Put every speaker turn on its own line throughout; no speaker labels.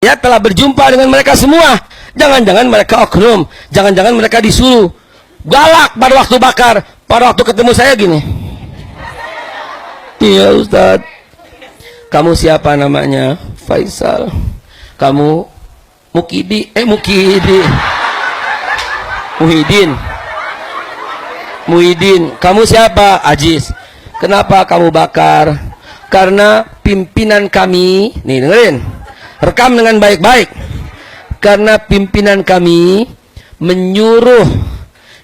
ya telah berjumpa dengan mereka semua. Jangan-jangan mereka oknum, jangan-jangan mereka disuruh galak pada waktu bakar. Pada waktu ketemu saya gini, iya Ustadz, kamu siapa namanya? Faisal. Kamu Muhyiddin. Kamu siapa? Aziz. Kenapa kamu bakar? Karena pimpinan kami, nih dengerin, rekam dengan baik-baik. Karena pimpinan kami menyuruh,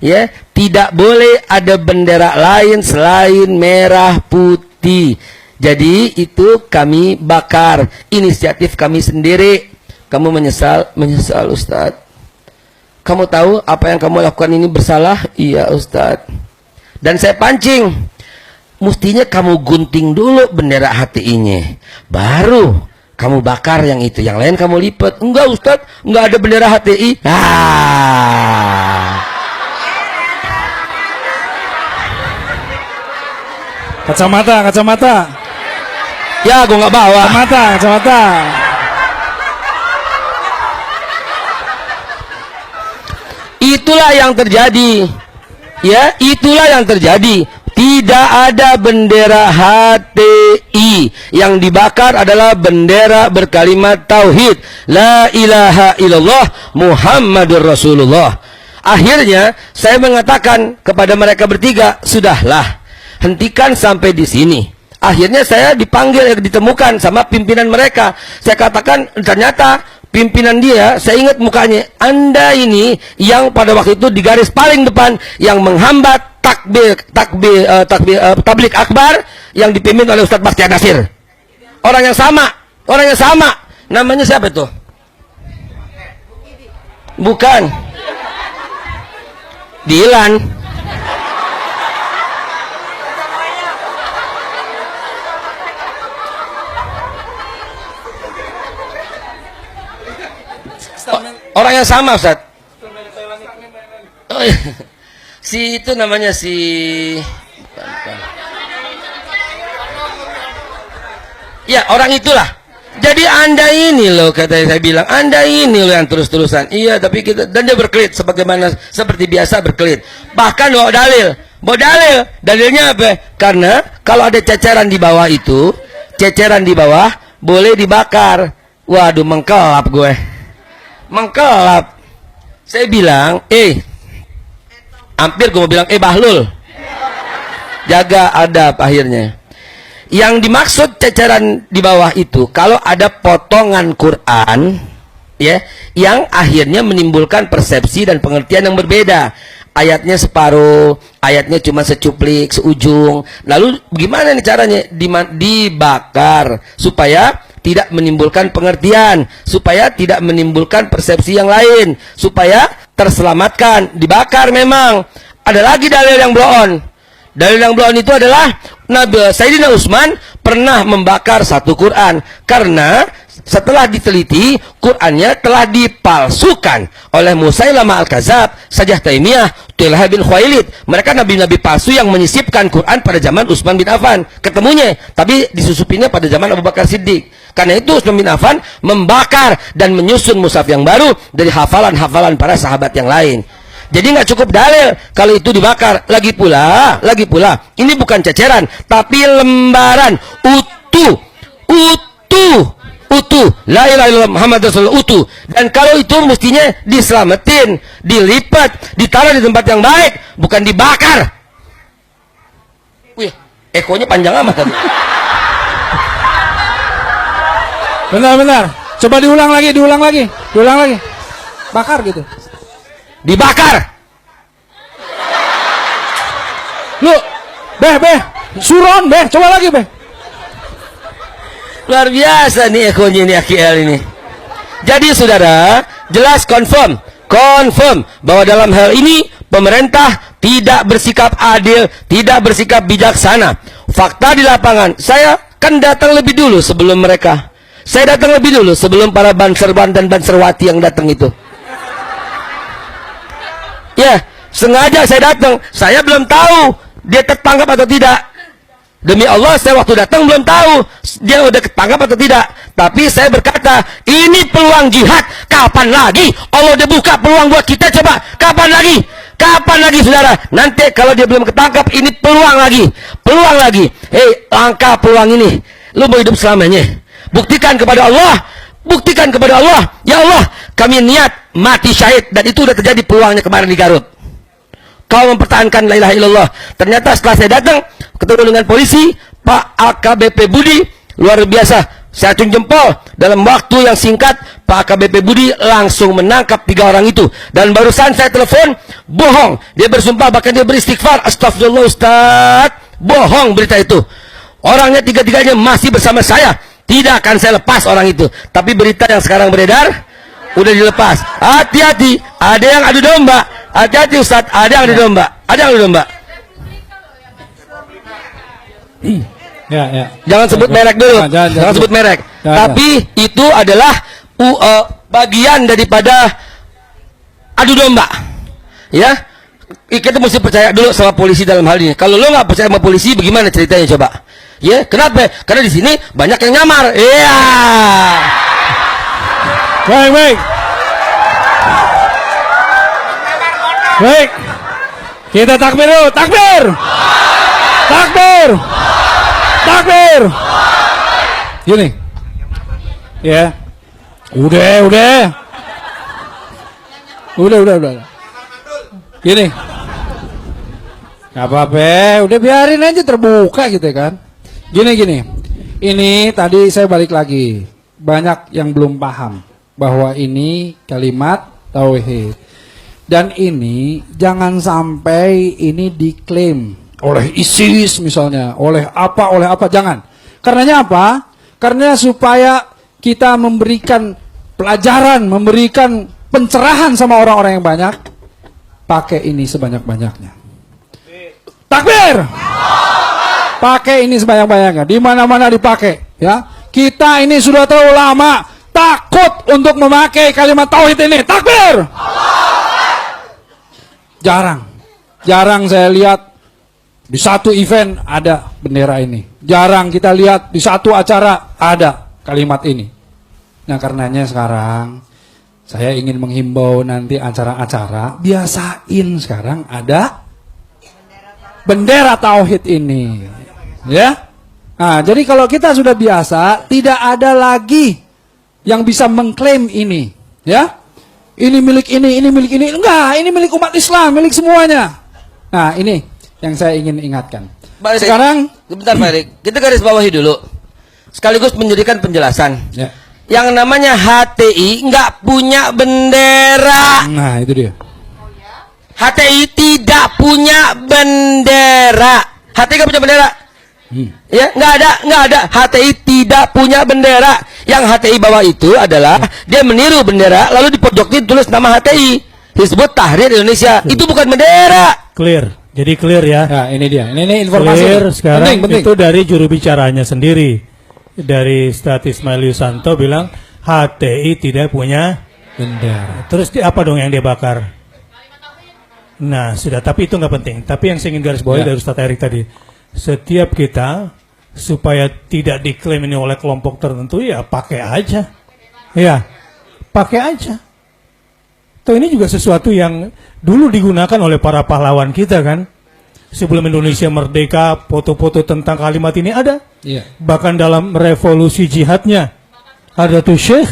ya, tidak boleh ada bendera lain selain merah putih. Jadi itu kami bakar, inisiatif kami sendiri. Kamu menyesal Ustadz. Kamu tahu apa yang kamu lakukan ini bersalah? Iya Ustadz. Dan saya pancing, mestinya kamu gunting dulu bendera HTI-nya, baru kamu bakar yang itu, yang lain kamu lipat. Enggak Ustadz, enggak ada bendera HTI.
Kacamata.
Ya, gua nggak bawa.
Kacamata.
Itulah yang terjadi. Ya, itulah yang terjadi. Tidak ada bendera HTI. Yang dibakar adalah bendera berkalimat tauhid, la ilaha illallah Muhammadur Rasulullah. Akhirnya saya mengatakan kepada mereka bertiga, sudahlah, hentikan sampai di sini. Akhirnya saya dipanggil, ditemukan sama pimpinan mereka. Saya katakan, ternyata pimpinan dia, saya ingat mukanya, Anda ini yang pada waktu itu di garis paling depan yang menghambat tablik akbar yang dipimpin oleh Ustadz Bastian Nasir. Orang yang sama. Namanya siapa itu? Bukan. Dilan. Orang yang sama, Ustaz. Oh, iya. Si itu namanya bukan. Ya, orang itulah. Jadi Anda ini loh, kata saya bilang, Anda ini loh yang terus-terusan. Iya, tapi kita, dan dia berkelit sebagaimana seperti biasa berkelit. Bahkan bawa dalil. Dalilnya apa? Karena kalau ada ceceran di bawah itu, ceceran di bawah boleh dibakar. Waduh, mengkelap gue. Mengkelap. Saya bilang, hampir gue mau bilang, Bahlul, jaga adab. Akhirnya yang dimaksud ceceran di bawah itu kalau ada potongan Quran, ya, yang akhirnya menimbulkan persepsi dan pengertian yang berbeda. Ayatnya separuh, ayatnya cuma secuplik, seujung. Lalu gimana nih caranya? Dibakar supaya tidak menimbulkan pengertian, supaya tidak menimbulkan persepsi yang lain, supaya terselamatkan. Dibakar memang. Ada lagi dalil yang blow on. Dalil yang blow on itu adalah Sayyidina Utsman pernah membakar satu Quran karena setelah diteliti Qurannya telah dipalsukan oleh Musailamah Al-Kadzab, Sajjah Taimiyah, Thulaiha bin Khuwailid. Mereka nabi-nabi palsu yang menyisipkan Quran pada zaman Utsman bin Affan. Ketemunya, tapi disusupinnya pada zaman Abu Bakar Siddiq. Karena itu Utsman bin Affan membakar dan menyusun mushaf yang baru dari hafalan-hafalan para sahabat yang lain. Jadi nggak cukup dalil kalau itu dibakar. Lagi pula, ini bukan ceceran, tapi lembaran utuh. La ilaha illallah Muhammad Rasulullah utuh. Dan kalau itu mestinya diselamatin, dilipat, ditaruh di tempat yang baik, bukan dibakar. Wih, ekonya panjang amat tadi.
Bentar. Coba diulang lagi. Bakar gitu.
Dibakar.
Lu, suron, coba lagi,
Luar biasa nih ekonya ini AKL ini. Jadi saudara, jelas confirm bahwa dalam hal ini pemerintah tidak bersikap adil, tidak bersikap bijaksana. Fakta di lapangan, saya kan datang lebih dulu sebelum mereka. Saya datang lebih dulu sebelum para banserban dan banserwati yang datang itu. Ya, sengaja saya datang. Saya belum tahu dia tertangkap atau tidak. Demi Allah, saya waktu datang belum tahu dia udah ketangkap atau tidak. Tapi saya berkata, ini peluang jihad. Kapan lagi Allah udah buka peluang buat kita? Coba, kapan lagi? Kapan lagi, saudara? Nanti kalau dia belum ketangkap, ini peluang lagi. Peluang lagi. Hei, langkah peluang ini. Lu mau hidup selamanya. Buktikan kepada Allah. Buktikan kepada Allah. Ya Allah, kami niat mati syahid. Dan itu udah terjadi peluangnya kemarin di Garut. Kau mempertahankan la ilaha illallah. Ternyata setelah saya datang ketemu dengan polisi, Pak AKBP Budi, luar biasa. Saya acung jempol. Dalam waktu yang singkat, Pak AKBP Budi langsung menangkap 3 orang itu. Dan barusan saya telepon, bohong. Dia bersumpah, bahkan dia beristighfar. Astagfirullah Ustaz. Bohong berita itu. Orangnya 3-3-nya masih bersama saya. Tidak akan saya lepas orang itu. Tapi berita yang sekarang beredar, udah dilepas. Hati-hati, ada yang adu domba. Hati-hati Ustaz, ada yang adu domba. Ada yang adu domba.
Ya.
Jangan sebut merek dulu. Jangan sebut merek. Tapi itu adalah bagian daripada adu domba. Ya, kita mesti percaya dulu sama polisi dalam hal ini. Kalau lo nggak percaya sama polisi, bagaimana ceritanya coba? Ya, kenapa? Karena di sini banyak yang nyamar. Iya.
Baik. Baik. Kita takbir dulu. Takbir. Gini. Ya. Udah. Gini. Gak apa-apa, udah biarin aja terbuka gitu kan. Gini. Ini tadi saya balik lagi. Banyak yang belum paham bahwa ini kalimat tauhid. Dan ini jangan sampai ini diklaim oleh ISIS misalnya, oleh apa, jangan. Karenanya apa? Karena supaya kita memberikan pelajaran, memberikan pencerahan sama orang-orang yang banyak, pakai ini sebanyak-banyaknya. Takbir! Pakai ini sebanyak-banyaknya, di mana-mana dipakai, ya. Kita ini sudah terlalu lama takut untuk memakai kalimat tauhid ini. Takbir! Jarang saya lihat di satu event ada bendera ini. Jarang kita lihat di satu acara ada kalimat ini. Nah, karenanya sekarang saya ingin menghimbau nanti acara-acara biasain sekarang ada bendera tauhid ini. Ya. Nah, jadi kalau kita sudah biasa, tidak ada lagi yang bisa mengklaim ini, ya. Ini milik ini milik ini. Enggak, ini milik umat Islam, milik semuanya. Nah, ini yang saya ingin ingatkan.
Pak Erik,
sekarang,
sebentar Pak Erik, kita garis bawahi dulu. Sekaligus menjadikan penjelasan.
ya.
Yang namanya HTI nggak punya bendera.
Nah, itu dia.
HTI tidak punya bendera. HTI nggak punya bendera. Ya, nggak ada. HTI tidak punya bendera. Yang HTI bawa itu adalah dia meniru bendera, lalu di pojoknya tulis nama HTI, Hizbut Tahrir Indonesia. Itu bukan bendera.
Clear. Jadi clear ya.
Nah, ini dia. Ini informasi.
Clear sekarang
penting.
itu dari juru bicaranya sendiri. Dari Ustadz Ismail Yusanto bilang HTI tidak punya
Bendera.
Terus apa dong yang dia bakar? Nah, sudah, tapi itu nggak penting. Tapi yang saya ingin garis bawahi dari Ustadz Erik tadi, setiap kita supaya tidak diklaim ini oleh kelompok tertentu, ya pakai aja. Ya, pakai aja. Tuh, ini juga sesuatu yang dulu digunakan oleh para pahlawan kita kan. Sebelum Indonesia merdeka, foto-foto tentang kalimat ini ada.
Iya.
Bahkan dalam revolusi jihadnya ada tuh Syekh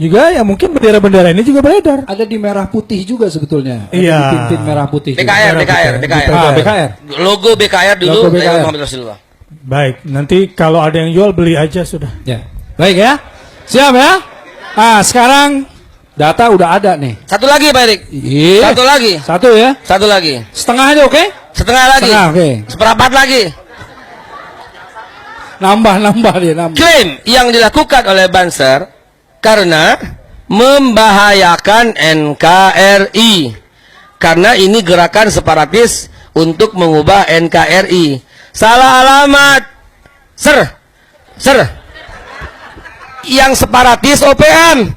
juga, ya mungkin bendera-bendera ini juga beredar.
Ada di merah putih juga sebetulnya. Ada
Iya.
di Pimpin merah putih.
BKR.
BKR.
Logo BKR dulu.
Logo BKR.
Muhammad Rasulullah.
Baik, nanti kalau ada yang jual beli aja sudah.
Ya. Baik ya. Siap ya? Ah, sekarang data udah ada nih.
Satu lagi Pak Erik.
Iya.
Satu lagi.
Satu ya.
Satu lagi.
Setengah aja, oke?
Setengah lagi.
Setengah, oke.
Seperempat lagi.
Nambah dia, nambah.
Klaim yang dilakukan oleh Banser karena membahayakan NKRI. Karena ini gerakan separatis untuk mengubah NKRI. Salah alamat. Ser. Yang separatis OPM.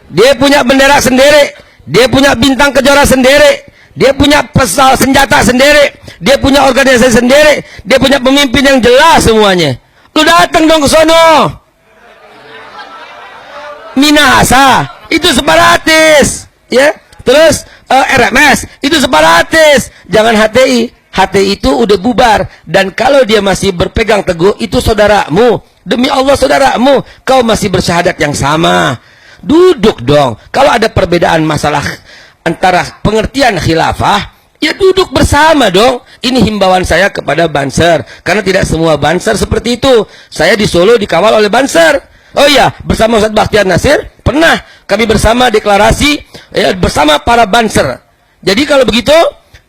Dia punya bendera sendiri. Dia punya bintang kejora sendiri. Dia punya pesawat senjata sendiri, dia punya organisasi sendiri, dia punya pemimpin yang jelas semuanya. Lu datang dong ke sono. Minahasa itu separatis, ya. Terus RMS itu separatis. Jangan HTI. HTI itu udah bubar, dan kalau dia masih berpegang teguh itu saudaramu. Demi Allah saudaramu, kau masih bersyahadat yang sama. Duduk dong. Kalau ada perbedaan masalah antara pengertian khilafah, ya duduk bersama dong. Ini himbauan saya kepada Banser, karena tidak semua Banser seperti itu. Saya di Solo dikawal oleh Banser. Oh iya, bersama Ustadz Bakhtiar Nasir pernah kami bersama deklarasi ya, bersama para Banser. Jadi kalau begitu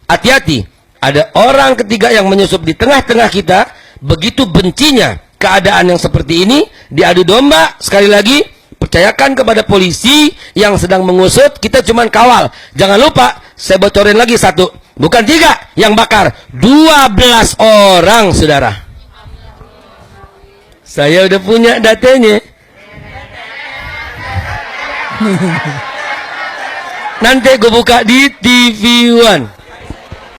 hati-hati. Ada orang ketiga yang menyusup di tengah-tengah kita, begitu bencinya keadaan yang seperti ini, diadu domba. Sekali lagi, percayakan kepada polisi yang sedang mengusut, kita cuma kawal. Jangan lupa, saya bocorin lagi satu, bukan 3 yang bakar, 12 orang, saudara. Saya udah punya datanya. Nanti gue buka di TV One.